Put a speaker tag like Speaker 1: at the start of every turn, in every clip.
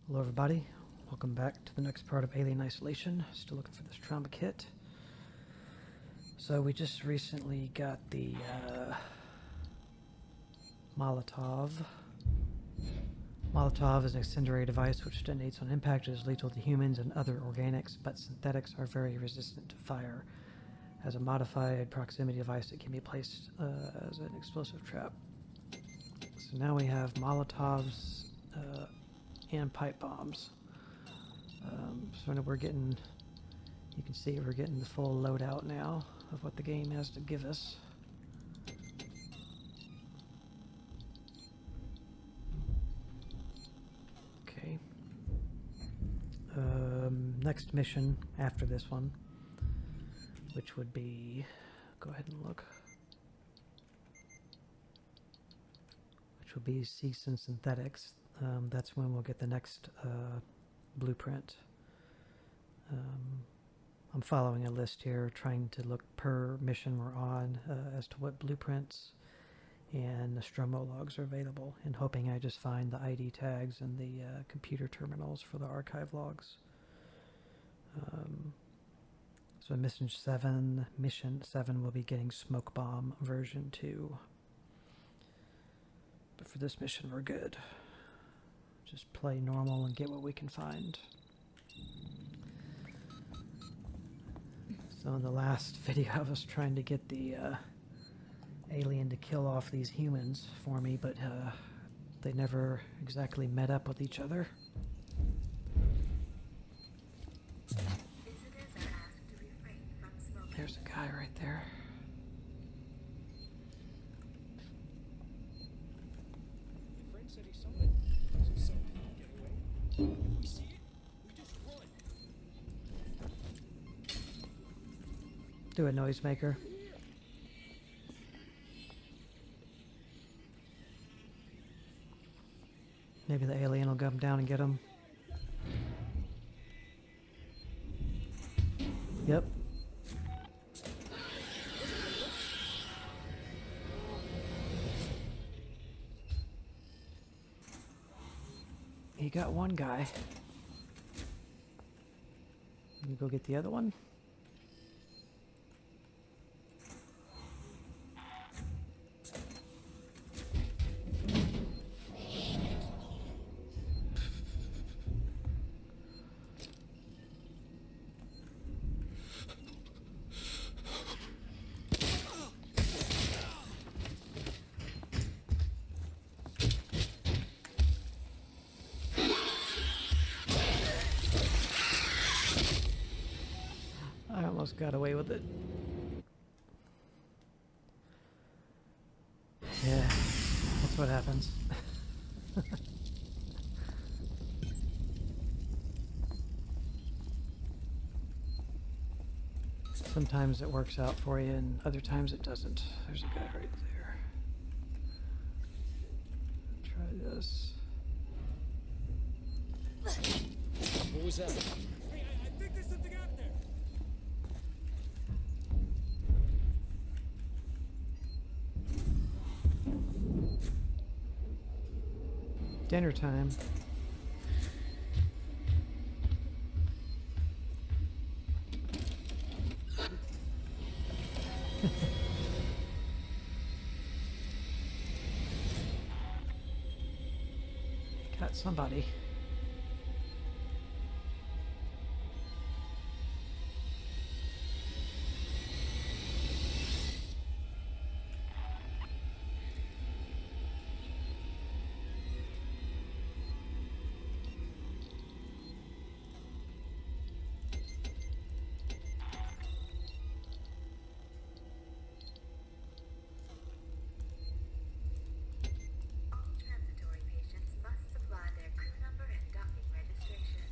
Speaker 1: Hello everybody, welcome back to the next part of Alien Isolation. Still looking for this trauma kit. So we just recently got the Molotov. Molotov is an incendiary device which detonates on impact and is lethal to humans and other organics, but synthetics are very resistant to fire. As a modified proximity device, it can be placed as an explosive trap. So now we have Molotovs and pipe bombs. So we're getting, you can see we're getting the full loadout now of what the game has to give us. Okay. Next mission after this one, which would be, go ahead and look, which will be Cease and Synthetics. That's when we'll get the next blueprint. I'm following a list here, trying to look per mission we're on as to what blueprints and Nostromo logs are available, and hoping I just find the ID tags and the computer terminals for the archive logs. So mission 7 will be getting Smoke Bomb version 2. But for this mission we're good. Just play normal and get what we can find. So in the last video I was trying to get the alien to kill off these humans for me, but they never exactly met up with each other. There's a guy right there.
Speaker 2: Friend said he saw it. So get away. We see it, we just run.
Speaker 1: Do a noisemaker. Maybe the alien will come down and get him. Yep. He got one guy. You go get the other one? I almost got away with it. Yeah, that's what happens. Sometimes it works out for you and other times it doesn't. There's a guy right there. Try this.
Speaker 2: What was that? Hey, I think there's something out there.
Speaker 1: Dinner time. Got somebody.
Speaker 3: Transitory patients must supply their crew number and docking registration.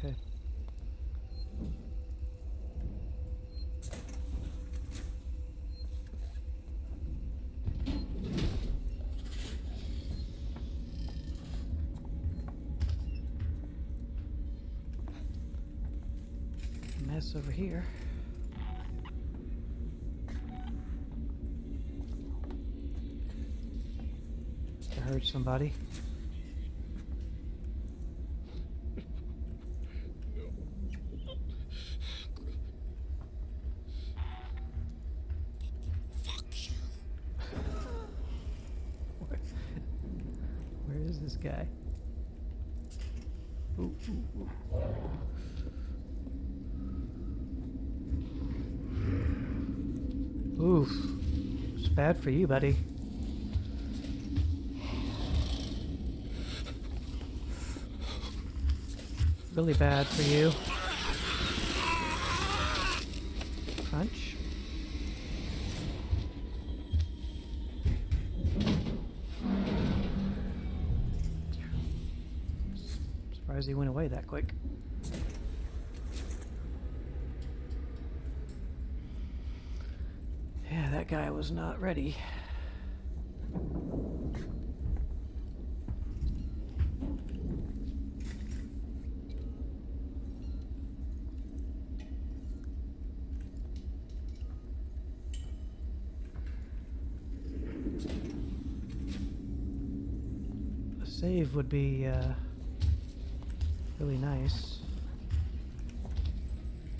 Speaker 1: Okay. Mess over here. heard somebody.
Speaker 2: Fuck you.
Speaker 1: Where is this guy? Ooh, ooh, ooh. Oof. It's bad for you, buddy. Really bad for you. Crunch. Surprised he went away that quick. Yeah, that guy was not ready. A save would be really nice.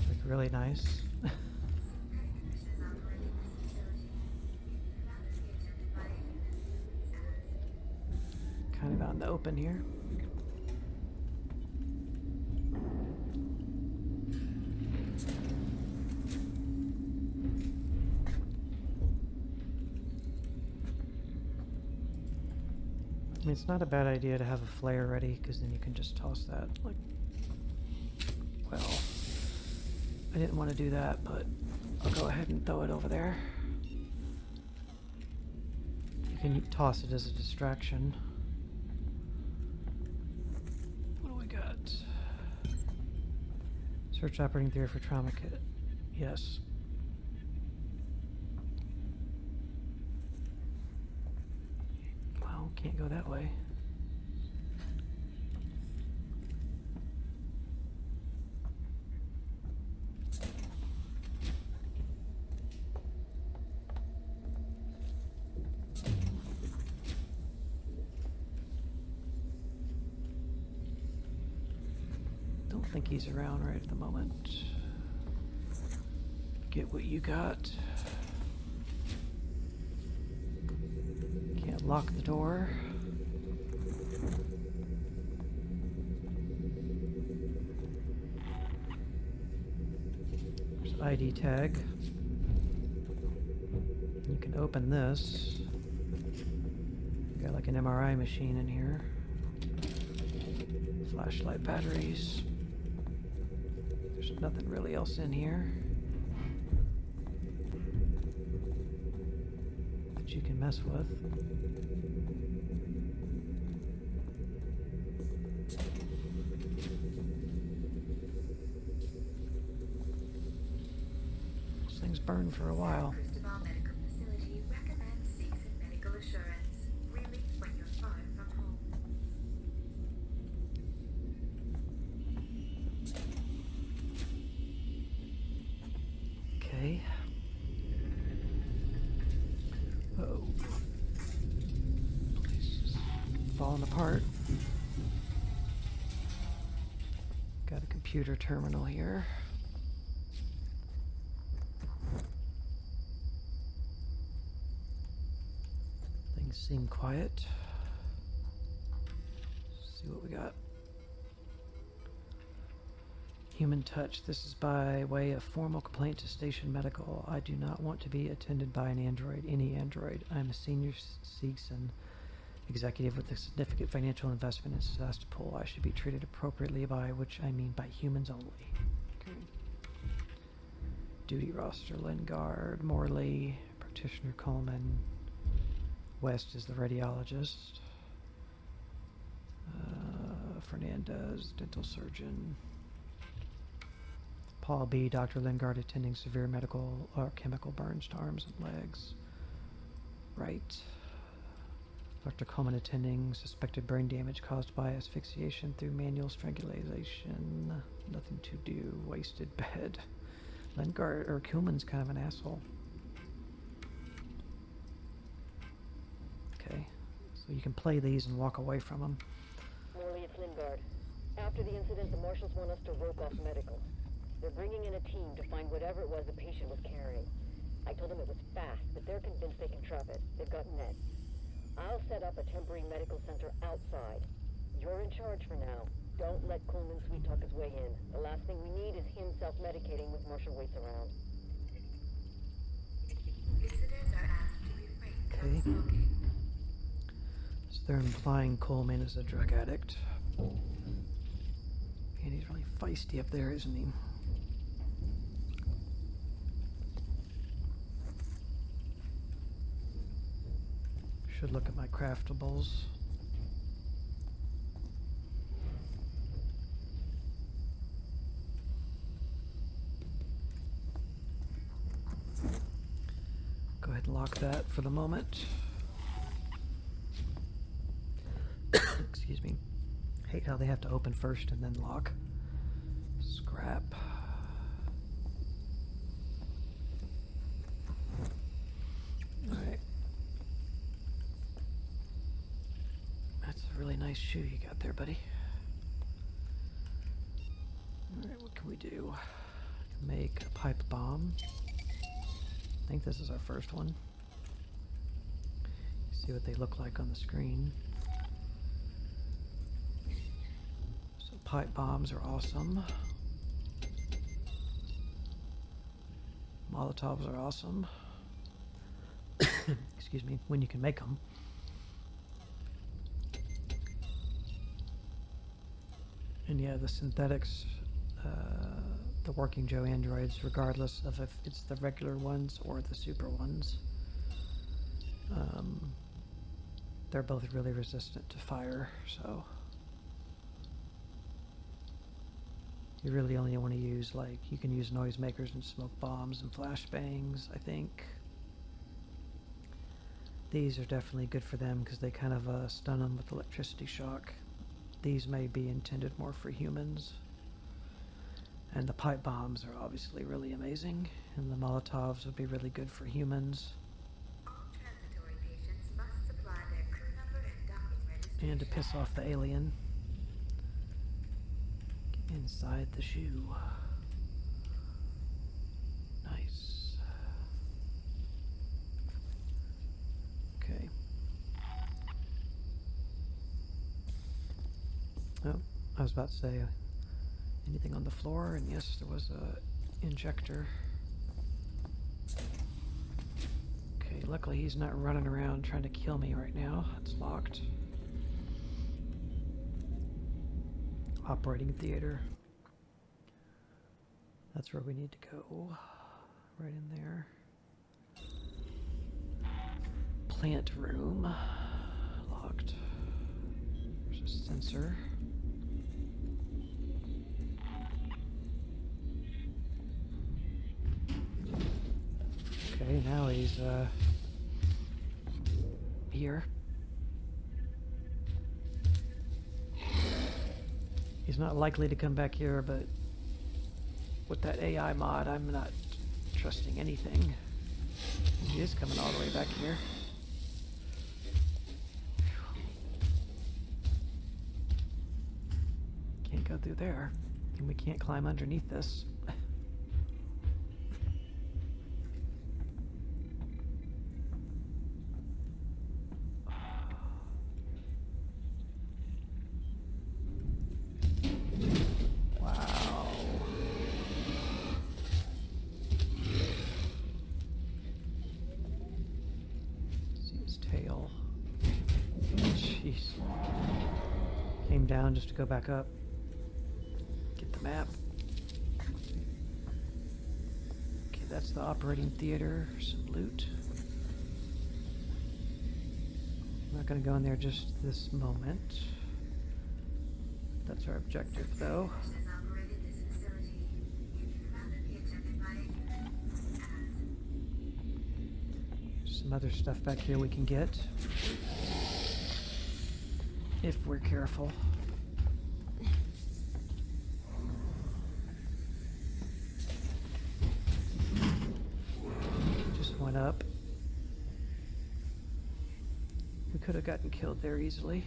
Speaker 1: Like really nice. Kind of out in the open here. I mean, it's not a bad idea to have a flare ready, because then you can just toss that, like, well, I didn't want to do that, but I'll go ahead and throw it over there. You can toss it as a distraction. What do we got? Search operating theory for trauma kit. Yes. Well, can't go that way. Don't think he's around right at the moment. Get what you got. Can't lock the door. There's ID tag. You can open this. Got like an MRI machine in here. Flashlight batteries. There's nothing really else in here that you can mess with. This thing's burned for a while.
Speaker 3: Cristobal Medical Facility recommends Season Medical Assurance. Really, when you're far from home.
Speaker 1: Okay. Uh-oh. Place is falling apart. Got a computer terminal here. Things seem quiet. See what we got. Human touch. This is by way of formal complaint to Station Medical. I do not want to be attended by an android, any android. I'm a senior Seegson executive with a significant financial investment in Sebastopol. I should be treated appropriately by, which I mean by humans only. Okay. Duty roster: Lingard, Morley, practitioner Coleman. West is the radiologist. Fernandez, dental surgeon. Paul B., Dr. Lingard, attending severe medical or chemical burns to arms and legs. Right. Dr. Coleman attending suspected brain damage caused by asphyxiation through manual strangulation. Nothing to do. Wasted bed. Lingard or Coleman's kind of an asshole. Okay. So you can play these and walk away from them.
Speaker 4: Morley, it's Lingard. After the incident, the marshals want us to rope off medical. They're bringing in a team to find whatever it was the patient was carrying. I told them it was fast, but they're convinced they can trap it. They've got nets. I'll set up a temporary medical center outside. You're in charge for now. Don't let Coleman sweet talk his way in. The last thing we need is him self-medicating with Marshal Waits around.
Speaker 3: Visitors are asked to refrain
Speaker 1: Okay.
Speaker 3: from smoking.
Speaker 1: So they're implying Coleman is a drug addict. And he's really feisty up there, isn't he? Should look at my craftables. Go ahead and lock that for the moment. Excuse me. Hate how they have to open first and then lock. Scrap. Alright. That's a really nice shoe you got there, buddy. Alright, what can we do? Make a pipe bomb. I think this is our first one. See what they look like on the screen. So pipe bombs are awesome. Molotovs are awesome. Excuse me, when you can make them. And yeah, the synthetics, the working Joe androids, regardless of if it's the regular ones or the super ones, they're both really resistant to fire, so you really only want to use, like, you can use noisemakers and smoke bombs and flashbangs, I think. These are definitely good for them because they kind of stun them with electricity shock. These may be intended more for humans. And the pipe bombs are obviously really amazing, and the Molotovs would be really good for humans.
Speaker 3: All transitory patients must supply their crew number and docking registration.
Speaker 1: And to piss off the alien. Get inside the shoe. Nice. Okay. Oh, I was about to say, anything on the floor? And yes, there was a injector. Okay, luckily he's not running around trying to kill me right now. It's locked. Operating theater. That's where we need to go. Right in there. Plant room. Locked. There's a sensor. Okay, now he's here. He's not likely to come back here, but with that AI mod, I'm not trusting anything. He is coming all the way back here. Can't go through there, and we can't climb underneath this. Wow. See his tail. Jeez. Came down just to go back up. Get the map. Okay, that's the operating theater. Some loot. I'm not going to go in there just this moment. That's our objective, though.
Speaker 3: Has operated this facility. You'd rather be attended by
Speaker 1: Some other stuff back here we can get. If we're careful. Just went up. We could have gotten killed there easily.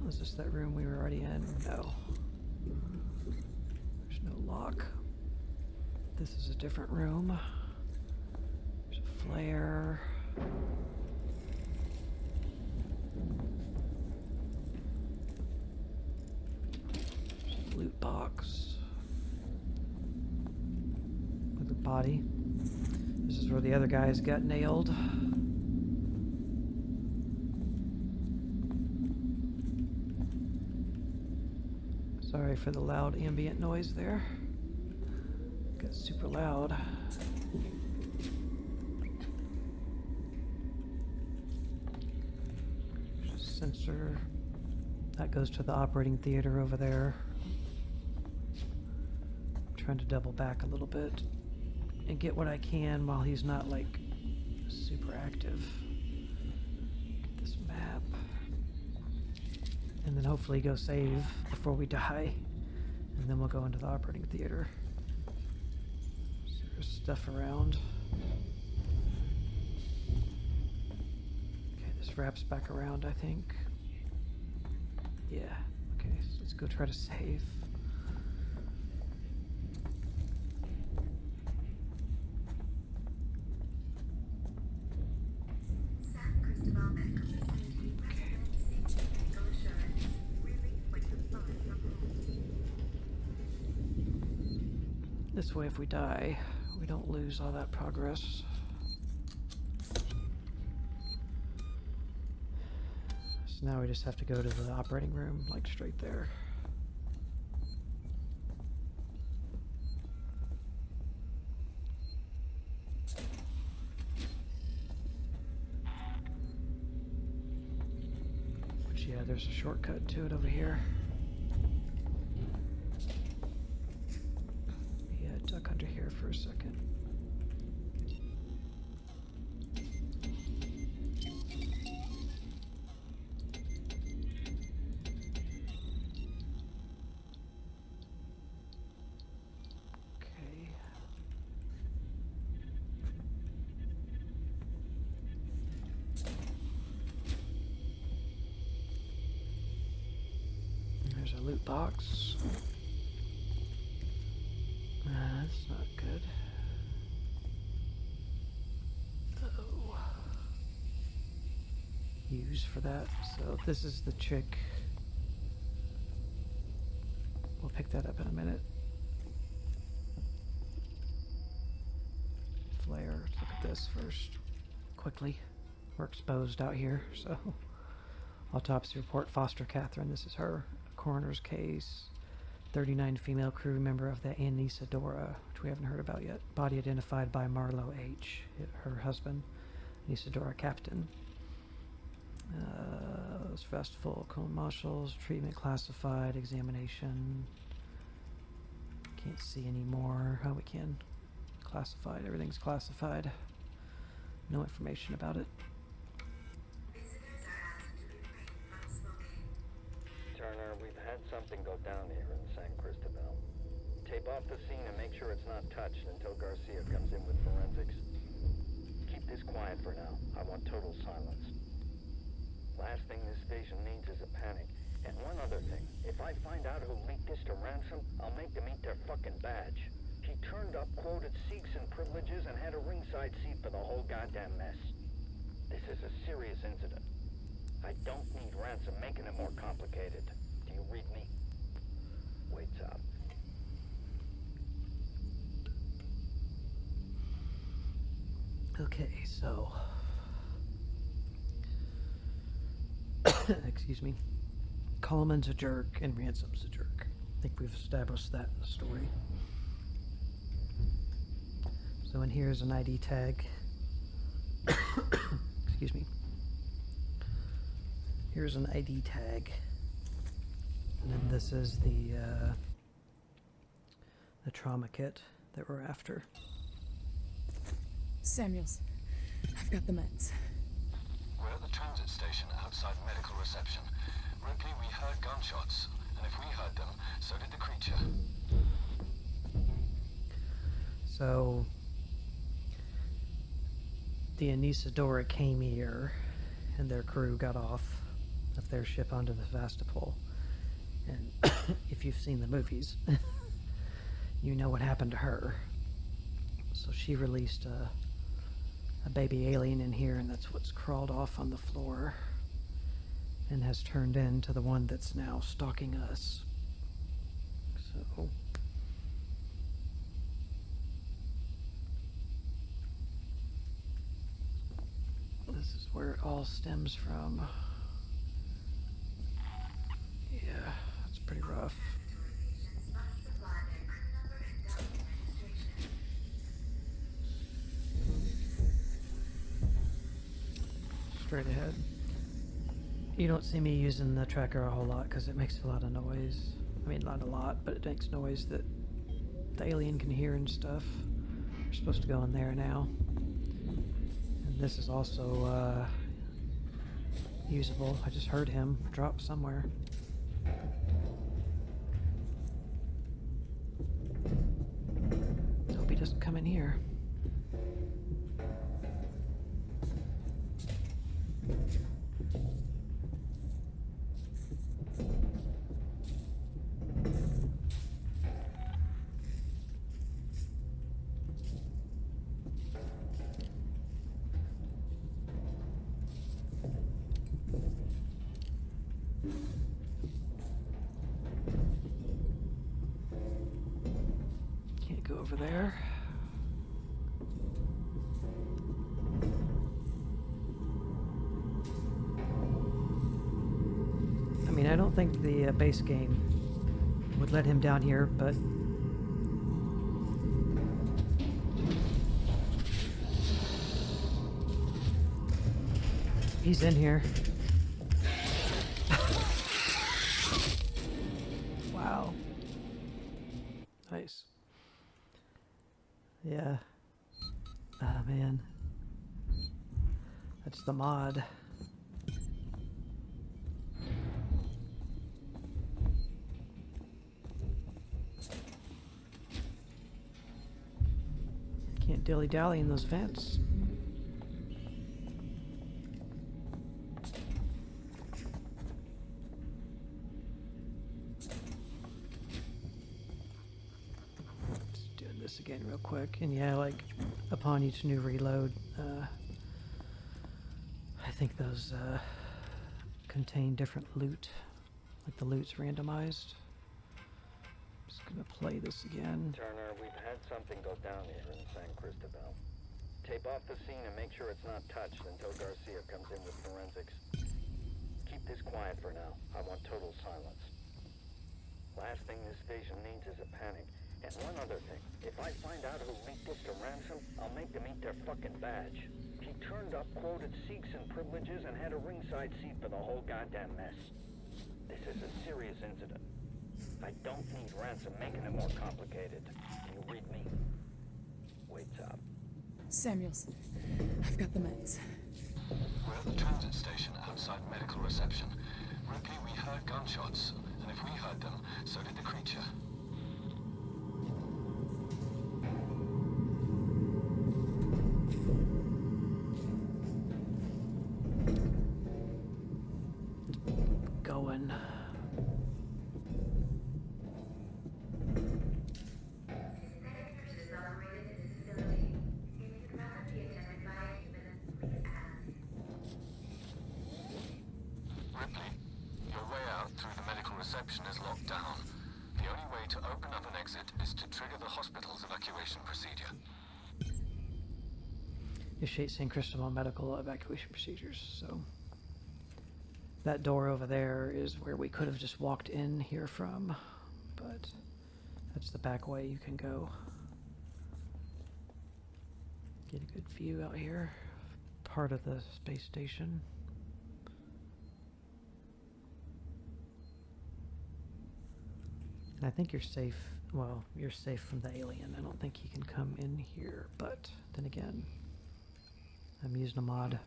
Speaker 1: Was this that room we were already in? No. There's no lock. This is a different room. There's a flare. There's a loot box. With a body. This is where the other guys got nailed. Sorry for the loud ambient noise there. Got super loud. There's a sensor. That goes to the operating theater over there. Trying to double back a little bit and get what I can while he's not like super active. Get this map. And then hopefully go save before we die. And then we'll go into the operating theater. So there's stuff around. Okay, this wraps back around, I think. Yeah, okay, so let's go try to save.
Speaker 3: San Cristobal Medical Facility recommends seeking medical assurance. Relief when you're far from home.
Speaker 1: This way, if we die, we don't lose all that progress. So now we just have to go to the operating room, like straight there. Which, yeah, there's a shortcut to it over here. Yeah, duck under here for a second. Okay. There's a loot box. That's not good. Oh. Use for that. So this is the chick. We'll pick that up in a minute. Flare. Let's look at this first. Quickly. We're exposed out here, so. Autopsy report, Foster Catherine. This is her. Coroner's case. 39 female crew member of the Anisadora, which we haven't heard about yet. Body identified by Marlo H., her husband. Anisadora captain. Festival, cone marshals, treatment classified, examination. Can't see any more. Oh, we can. Classified. Everything's classified. No information about it.
Speaker 3: Visitors are asked to refrain from smoking.
Speaker 5: Turner, we've had something go down here in San Cristobal. Tape off the scene and make sure it's not touched until Garcia comes in with forensics. Keep this quiet for now. I want total silence. Last thing this station needs is a panic. And one other thing. If I find out who leaked this to Ransom, I'll make them eat their fucking badge. He turned up, quoted Seegson privileges, and had a ringside seat for the whole goddamn mess. This is a serious incident. I don't need Ransom making it more complicated. Do you read me? Waits up.
Speaker 1: Okay, so. Excuse me. Coleman's a jerk and Ransom's a jerk. I think we've established that in the story. So in here is an ID tag. Excuse me. Here's an ID tag. And then this is the trauma kit that we're after.
Speaker 6: Samuels, I've got the meds.
Speaker 7: We're at the transit station outside medical reception. Ripley, we heard gunshots, and if we heard them, so did the creature.
Speaker 1: So the Anesidora came here, and their crew got off of their ship onto the Sevastopol. And if you've seen the movies, you know what happened to her. So she released a baby alien in here, and that's what's crawled off on the floor and has turned into the one that's now stalking us. So this is where it all stems from. Yeah, it's pretty rough. Straight ahead. You don't see me using the tracker a whole lot because it makes a lot of noise. I mean, not a lot, but it makes noise that the alien can hear and stuff. We're supposed to go in there now. And this is also usable. I just heard him drop somewhere. Hope he doesn't come in here. Can't go over there. I mean, I don't think the base game would let him down here, but he's in here. Wow. Nice. Yeah. Ah, man. That's the mod. Can't dilly-dally in those vents. Just doing this again real quick. And yeah, like, upon each new reload, I think those contain different loot. Like the loot's randomized. Just gonna play this again.
Speaker 5: Turner, we've had something go down here in San Cristobal. Tape off the scene and make sure it's not touched until Garcia comes in with forensics. Keep this quiet for now. I want total silence. Last thing this station needs is a panic. And one other thing. If I find out who leaked this to Ransom, I'll make them eat their fucking badge. He turned up, quoted Sikhs and privileges, and had a ringside seat for the whole goddamn mess. This is a serious incident. I don't need Ransom making it more complicated. Can you read me? Waits up.
Speaker 6: Samuels, I've got the meds.
Speaker 7: We're at the transit station outside medical reception. Ripley, we heard gunshots, and if we heard them, so did the creature.
Speaker 1: Going.
Speaker 7: Ripley, your way out through the medical reception is locked down. The only way to open up an exit is to trigger the hospital's evacuation procedure.
Speaker 1: Initiate San Cristobal medical evacuation procedures. So that door over there is where we could have just walked in here from, but that's the back way you can go. Get a good view out here. Part of the space station. And I think you're safe. Well, you're safe from the alien. I don't think he can come in here, but then again, I'm using a mod.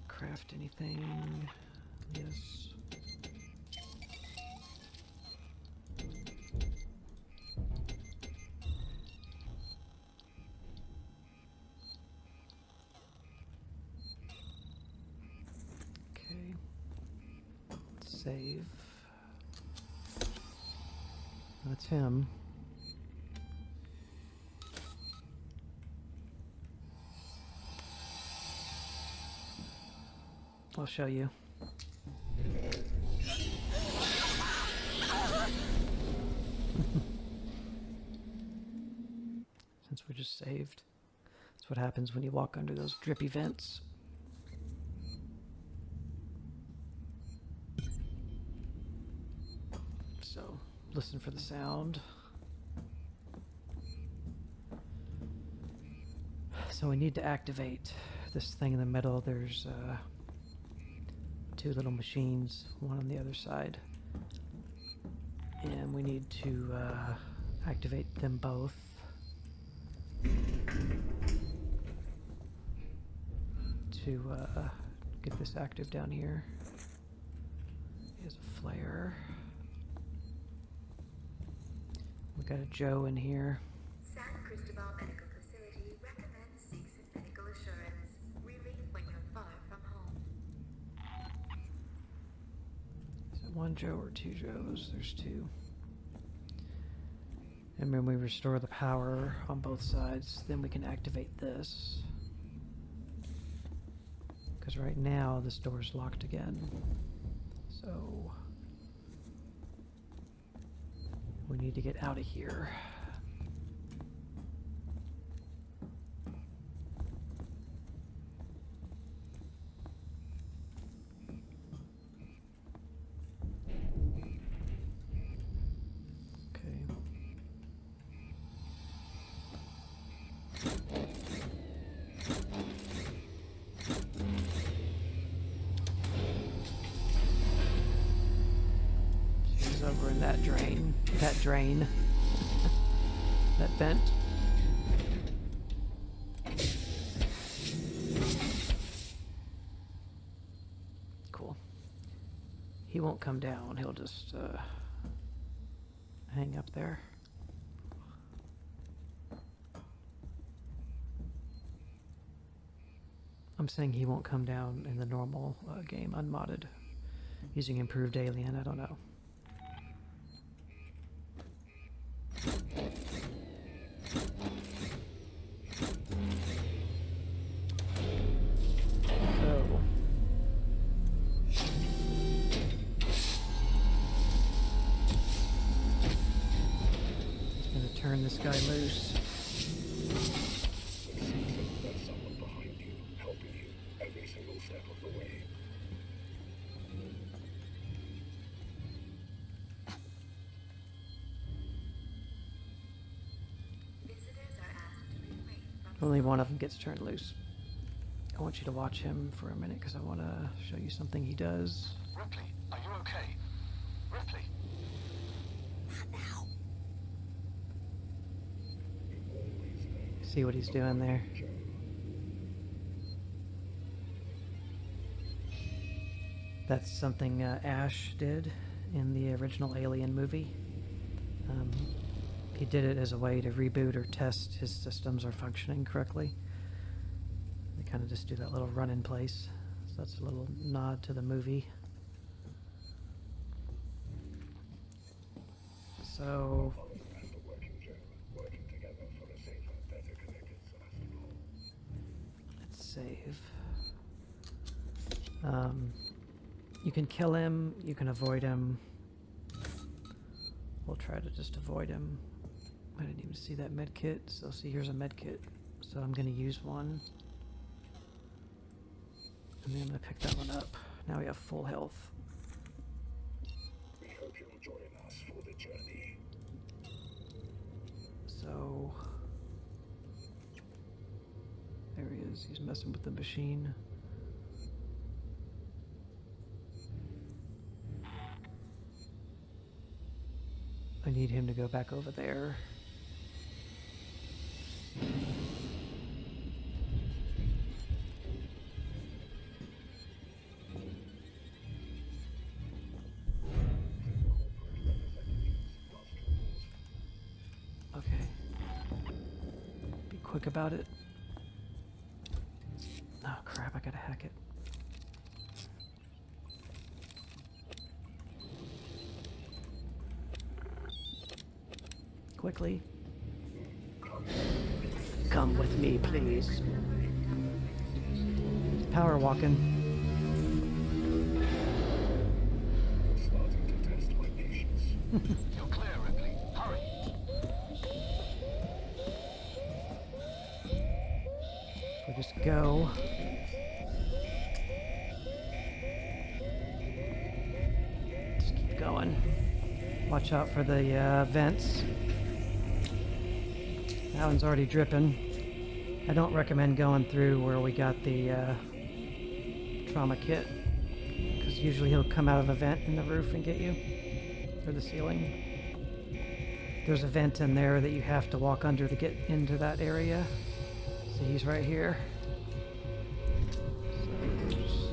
Speaker 1: Craft anything? Yes. save. That's him. I'll show you. Since we're just saved. That's what happens when you walk under those drippy vents. So, listen for the sound. So we need to activate this thing in the middle. There's two little machines, one on the other side. And we need to activate them both. To get this active down here. Here's a flare. We got a Joe in here.
Speaker 3: San Cristobal Medical Facility recommends seeks of medical assurance. Relief when you're far from home.
Speaker 1: Is it one Joe or two Joes? There's two. And when we restore the power on both sides, then we can activate this. Because right now this door's locked again. So we need to get out of here. Okay. She's over in that drain. That drain. That vent. Cool. He won't come down. He'll just hang up there. I'm saying he won't come down in the normal game, unmodded. Using improved alien, I don't know. So he's gonna turn this guy loose.
Speaker 8: There's someone behind you, helping you every single step of the way.
Speaker 3: Visitors are asked to refrain from
Speaker 1: Only one of them gets turned loose. I want you to watch him for a minute because I want to show you something he does.
Speaker 7: Ripley, are you okay? Ripley?
Speaker 1: See what he's doing there? That's something Ash did in the original Alien movie. He did it as a way to reboot or test his systems are functioning correctly. They kind of just do that little run in place. So that's a little nod to the movie. So
Speaker 8: Working together for a safer, better connected Sebastopol.
Speaker 1: let's save. You can kill him, you can avoid him. We'll try to just avoid him. I didn't even see that med kit, so see here's a med kit. So I'm gonna use one. And then I'm gonna pick that one up. Now we have full health.
Speaker 8: We hope you'll join us for the journey.
Speaker 1: So there he is, he's messing with the machine. I need him to go back over there. Okay. Be quick about it. Oh crap, I gotta hack it. quickly. Come with me, please. Power walking.
Speaker 8: Starting to test my patience.
Speaker 7: You're clear, Ripley. Hurry.
Speaker 1: We'll just go. Just keep going. Watch out for the vents. That one's already dripping. I don't recommend going through where we got the trauma kit, because usually he'll come out of a vent in the roof and get you, or the ceiling. There's a vent in there that you have to walk under to get into that area. So he's right here. So just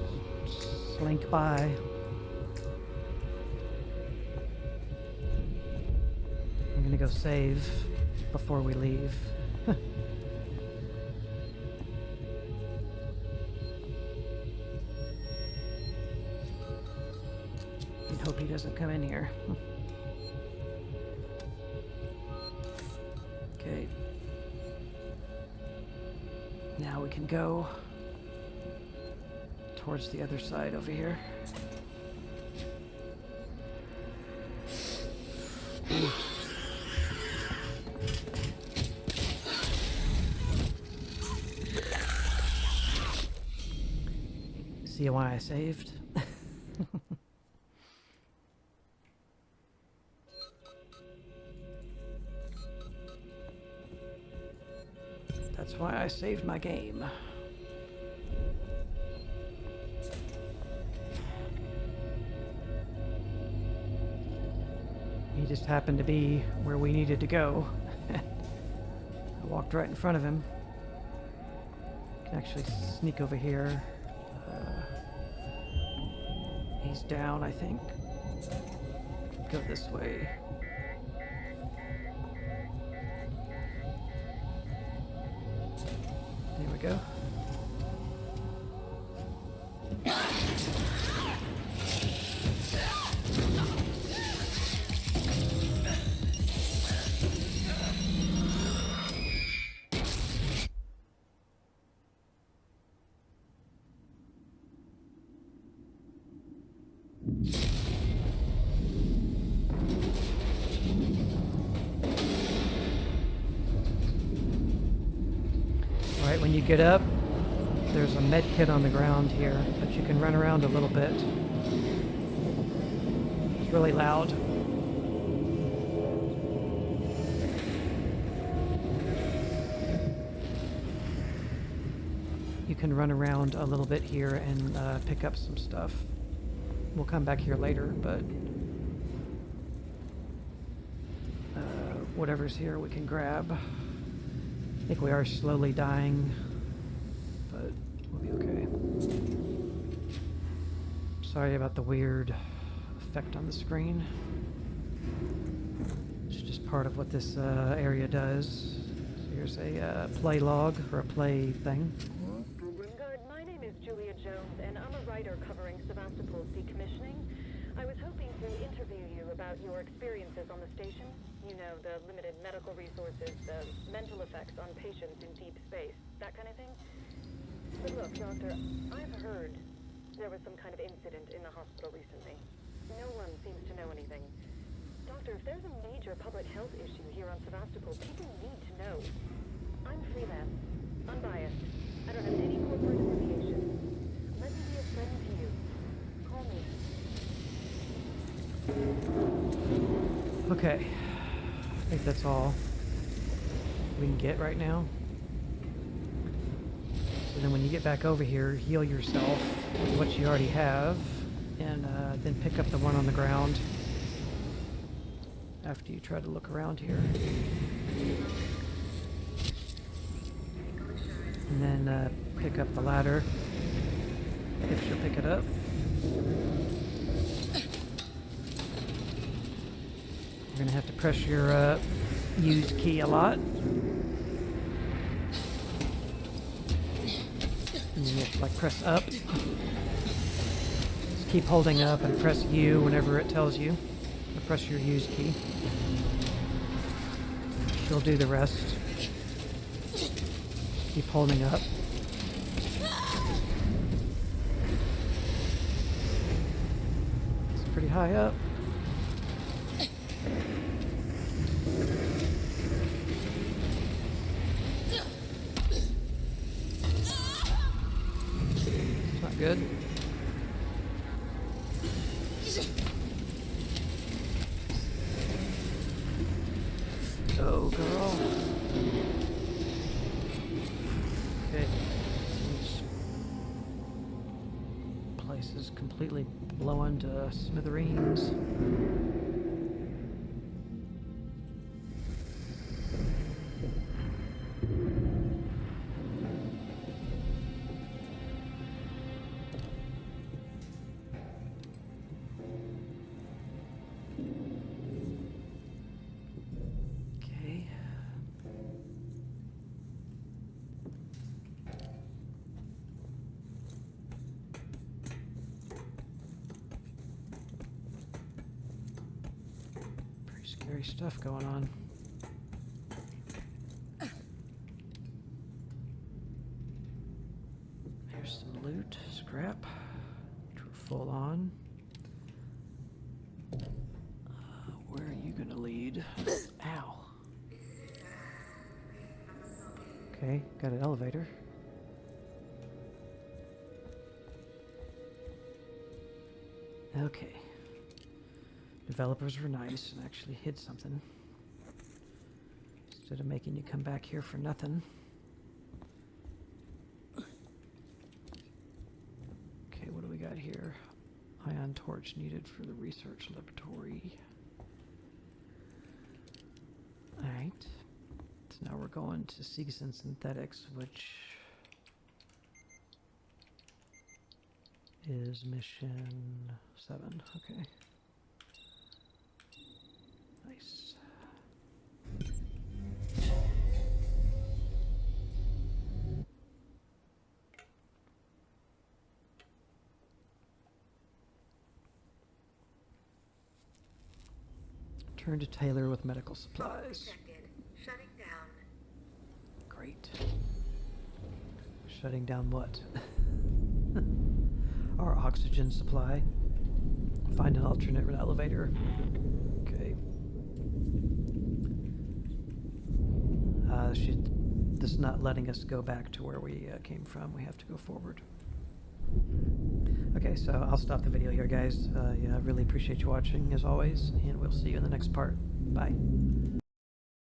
Speaker 1: slink by. I'm gonna go save before we leave. And hope he doesn't come in here. Okay. Now we can go towards the other side over here. Ooh. See why I saved? That's why I saved my game. He just happened to be where we needed to go. I walked right in front of him. Can actually sneak over here. He's down, I think. Go this way. There we go. Alright, when you get up, there's a med kit on the ground here, but you can run around a little bit. It's really loud. You can run around a little bit here and pick up some stuff. We'll come back here later, but whatever's here we can grab. I think we are slowly dying, but we'll be okay. Sorry about the weird effect on the screen. It's just part of what this area does. So here's a play log, or a play thing.
Speaker 4: Grimguard, my name is Julia Jones, and I'm a writer covering Sevastopol's decommissioning. I was hoping to interview you about your experiences on the station. You know, the limited medical resources, the mental effects on patients in deep space, that kind of thing. But look, Doctor, I've heard there was some kind of incident in the hospital recently. No one seems to know anything. Doctor, if there's a major public health issue here on Sevastopol, people need to know. I'm freelance, unbiased. I don't have any corporate affiliation. Let me be a friend to you. Call me.
Speaker 1: Okay. I think that's all we can get right now. So then when you get back over here, heal yourself with what you already have, and then pick up the one on the ground after you try to look around here. And then pick up the ladder, if you'll pick it up. You're gonna have to press your use key a lot. And you have to like press up. Just keep holding up and press U whenever it tells you. Or press your use key. She'll do the rest. Keep holding up. It's pretty high up. It's not good. Go, girl. Okay. This place is completely blowing to smithereens. Okay. Pretty scary stuff going on. Here's some loot, scrap, which we're full on. Where are you gonna lead? Ow. Okay, got an elevator. Okay. Developers were nice and actually hid something. Instead of making you come back here for nothing. Okay, what do we got here? Ion torch needed for the research laboratory. Alright. So now we're going to Seegson Synthetics, which is mission 7. Okay. Nice. Turn to Taylor with medical supplies.
Speaker 3: Detected. Shutting down.
Speaker 1: Great. Shutting down what? Our oxygen supply. Find an alternate elevator. Okay. This is not letting us go back to where we came from. We have to go forward. Okay, so I'll stop the video here, guys. Yeah, I really appreciate you watching, as always, and we'll see you in the next part. Bye.